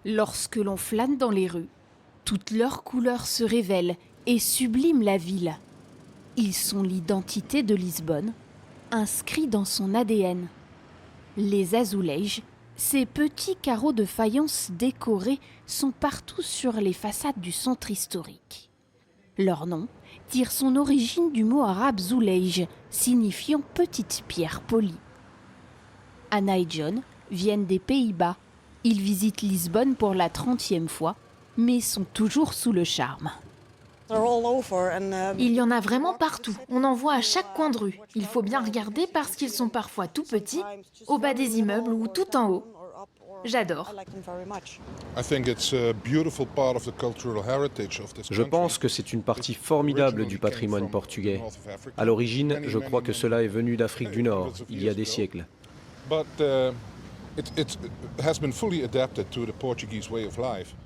Lorsque l'on flâne dans les rues, toutes leurs couleurs se révèlent et subliment la ville. Ils sont l'identité de Lisbonne, inscrits dans son ADN. Les azulejos, ces petits carreaux de faïence décorés, sont partout sur les façades du centre historique. Leur nom tire son origine du mot arabe zulej, signifiant petite pierre polie. Anna et John viennent des Pays-Bas. Ils visitent Lisbonne pour la 30e fois, mais sont toujours sous le charme. Il y en a vraiment partout. On en voit à chaque coin de rue. Il faut bien regarder parce qu'ils sont parfois tout petits, au bas des immeubles ou tout en haut. J'adore. Je pense que c'est une partie formidable du patrimoine portugais. À l'origine, je crois que cela est venu d'Afrique du Nord, il y a des siècles.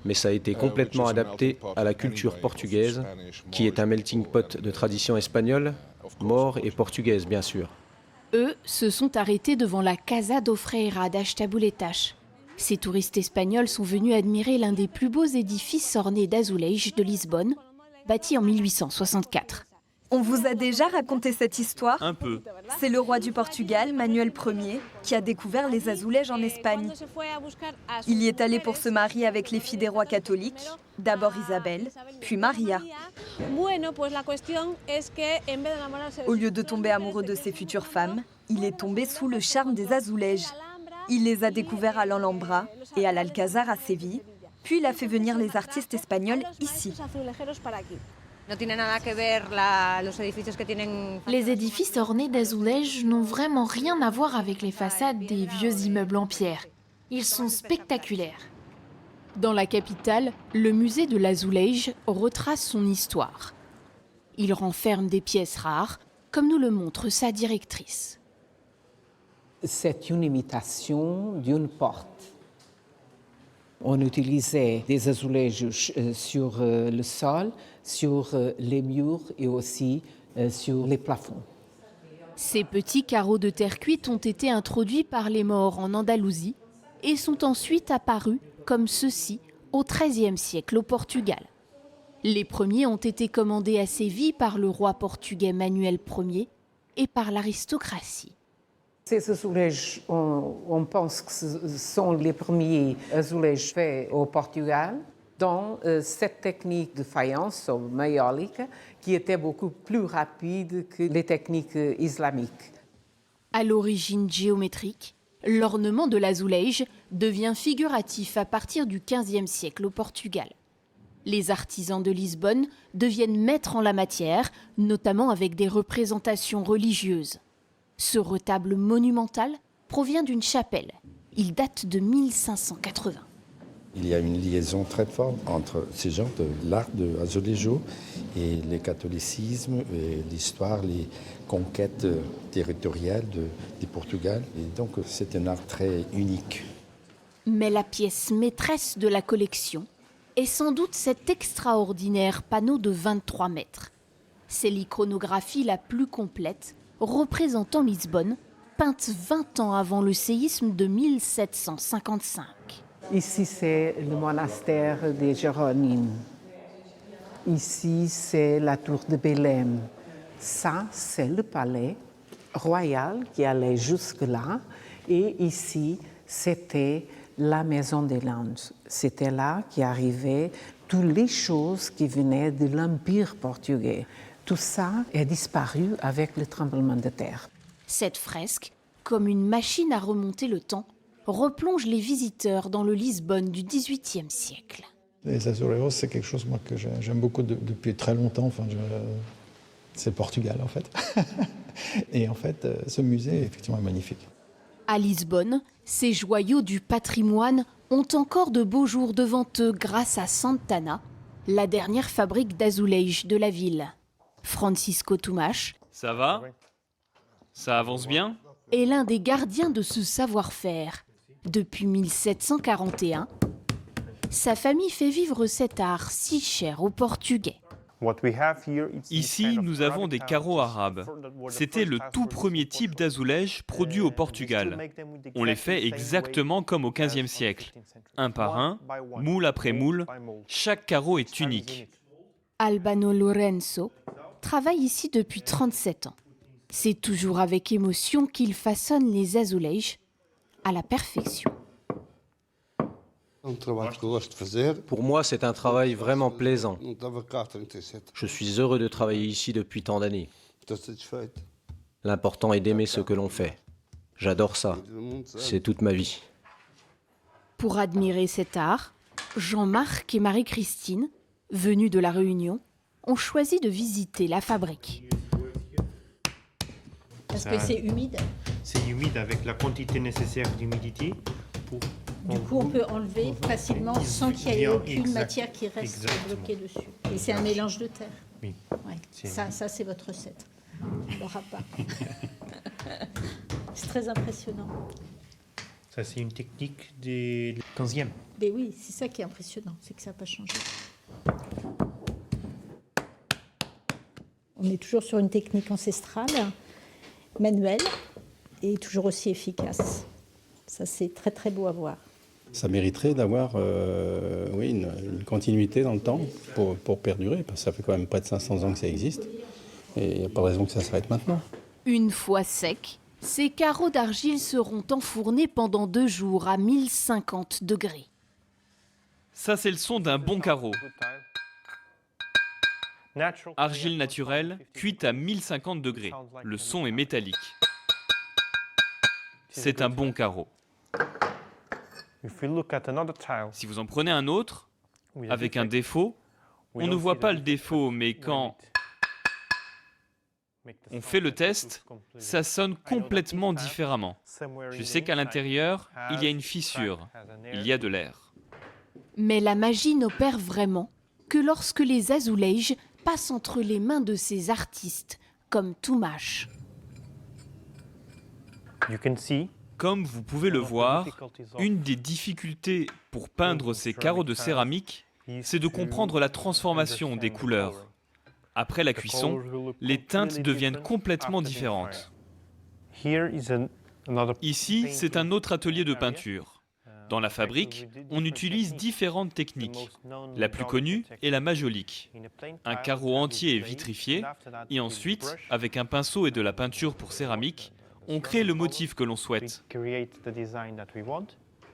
Mais ça a été complètement adapté à la culture portugaise, qui est un melting pot de traditions espagnoles, maures et portugaises bien sûr. Eux se sont arrêtés devant la Casa do Freira das Tabuletas. Ces touristes espagnols sont venus admirer l'un des plus beaux édifices ornés d'azulejos de Lisbonne, bâti en 1864. On vous a déjà raconté cette histoire? Un peu. C'est le roi du Portugal, Manuel Ier, qui a découvert les azulejos en Espagne. Il y est allé pour se marier avec les filles des rois catholiques, d'abord Isabelle, puis Maria. Au lieu de tomber amoureux de ses futures femmes, il est tombé sous le charme des azulejos. Il les a découverts à l'Alhambra et à l'Alcazar à Séville, puis il a fait venir les artistes espagnols ici. Les édifices ornés d'azulejos n'ont vraiment rien à voir avec les façades des vieux immeubles en pierre. Ils sont spectaculaires. Dans la capitale, le musée de l'azulejo retrace son histoire. Il renferme des pièces rares, comme nous le montre sa directrice. C'est une imitation d'une porte. On utilisait des azulejos sur le sol, sur les murs et aussi sur les plafonds. Ces petits carreaux de terre cuite ont été introduits par les Maures en Andalousie et sont ensuite apparus comme ceux-ci au XIIIe siècle au Portugal. Les premiers ont été commandés à Séville par le roi portugais Manuel Ier et par l'aristocratie. Ces azulejos, on pense que ce sont les premiers azulejos faits au Portugal dans cette technique de faïence maïolique qui était beaucoup plus rapide que les techniques islamiques. À l'origine géométrique, l'ornement de l'azulejo devient figuratif à partir du XVe siècle au Portugal. Les artisans de Lisbonne deviennent maîtres en la matière, notamment avec des représentations religieuses. Ce retable monumental provient d'une chapelle. Il date de 1580. Il y a une liaison très forte entre ces genres de l'art de azulejo et le catholicisme, et l'histoire, les conquêtes territoriales du Portugal. Et donc c'est un art très unique. Mais la pièce maîtresse de la collection est sans doute cet extraordinaire panneau de 23 mètres. C'est l'iconographie la plus complète représentant Lisbonne, peinte 20 ans avant le séisme de 1755. Ici, c'est le monastère des Jéronymes. Ici, c'est la tour de Belém. Ça, c'est le palais royal qui allait jusque-là. Et ici, c'était la maison des Landes. C'était là qu'arrivaient toutes les choses qui venaient de l'Empire portugais. Tout ça est disparu avec le tremblement de terre. Cette fresque, comme une machine à remonter le temps, replonge les visiteurs dans le Lisbonne du XVIIIe siècle. Les azulejos, c'est quelque chose moi, que j'aime beaucoup depuis très longtemps. Enfin, c'est le Portugal, en fait. Et en fait, ce musée, effectivement, est magnifique. À Lisbonne, ces joyaux du patrimoine ont encore de beaux jours devant eux grâce à Santana, la dernière fabrique d'azulejos de la ville. Francisco Tumas, Ça va? Ça avance bien? est l'un des gardiens de ce savoir-faire. Depuis 1741, sa famille fait vivre cet art si cher aux Portugais. Ici, nous avons des carreaux arabes. C'était le tout premier type d'azoulège produit au Portugal. On les fait exactement comme au XVe siècle. Un par un, moule après moule, chaque carreau est unique. Albano Lorenzo travaille ici depuis 37 ans. C'est toujours avec émotion qu'il façonne les azulejos à la perfection. Pour moi, c'est un travail vraiment plaisant. Je suis heureux de travailler ici depuis tant d'années. L'important est d'aimer ce que l'on fait. J'adore ça. C'est toute ma vie. Pour admirer cet art, Jean-Marc et Marie-Christine, venus de La Réunion, ont choisi de visiter la fabrique. Parce que c'est humide. C'est humide avec la quantité nécessaire d'humidité pour... Du coup, on peut enlever facilement sans qu'il y ait aucune matière qui reste bloquée dessus. Et c'est un mélange de terre. Oui. Ouais. Ça c'est votre recette. On l'aura pas. C'est très impressionnant. Ça, c'est une technique du 15e. Mais oui, c'est ça qui est impressionnant, c'est que ça n'a pas changé. On est toujours sur une technique ancestrale, manuelle, et toujours aussi efficace. Ça, c'est très très beau à voir. Ça mériterait d'avoir une continuité dans le temps pour perdurer, parce que ça fait quand même près de 500 ans que ça existe, et il n'y a pas de raison que ça s'arrête maintenant. Une fois secs, ces carreaux d'argile seront enfournés pendant 2 jours à 1050 degrés. Ça, c'est le son d'un bon carreau. Argile naturelle, cuite à 1050 degrés. Le son est métallique. C'est un bon carreau. Si vous en prenez un autre, avec un défaut, on ne voit pas le défaut, mais quand on fait le test, ça sonne complètement différemment. Je sais qu'à l'intérieur, il y a une fissure, il y a de l'air. Mais la magie n'opère vraiment que lorsque les azulejos passent entre les mains de ces artistes, comme Tumash. Comme vous pouvez le voir, une des difficultés pour peindre ces carreaux de céramique, c'est de comprendre la transformation des couleurs. Après la cuisson, les teintes deviennent complètement différentes. Ici, c'est un autre atelier de peinture. Dans la fabrique, on utilise différentes techniques. La plus connue est la majolique. Un carreau entier est vitrifié et ensuite, avec un pinceau et de la peinture pour céramique, on crée le motif que l'on souhaite.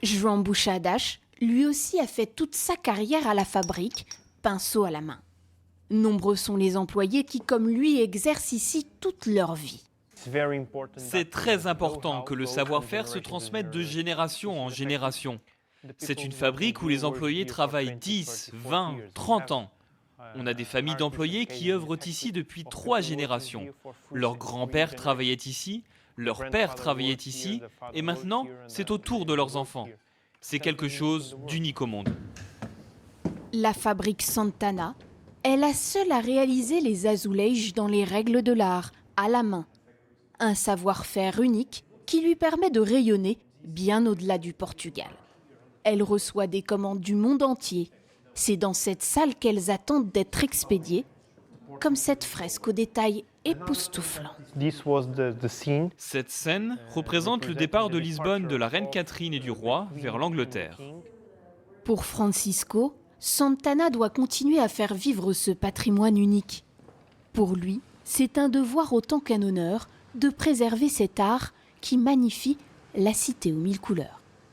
João Buchadash, lui aussi, a fait toute sa carrière à la fabrique, pinceau à la main. Nombreux sont les employés qui, comme lui, exercent ici toute leur vie. C'est très important que le savoir-faire se transmette de génération en génération. C'est une fabrique où les employés travaillent 10, 20, 30 ans. On a des familles d'employés qui œuvrent ici depuis 3 générations. Leur grand-père travaillait ici, leur père travaillait ici, et maintenant, c'est au tour de leurs enfants. C'est quelque chose d'unique au monde. La fabrique Santana est la seule à réaliser les azulejos dans les règles de l'art, à la main. Un savoir-faire unique qui lui permet de rayonner bien au-delà du Portugal. Elle reçoit des commandes du monde entier. C'est dans cette salle qu'elles attendent d'être expédiées, comme cette fresque aux détails époustouflants. Cette scène représente le départ de Lisbonne de la reine Catherine et du roi vers l'Angleterre. Pour Francisco, Santana doit continuer à faire vivre ce patrimoine unique. Pour lui, c'est un devoir autant qu'un honneur de préserver cet art qui magnifie la cité aux 1000 couleurs.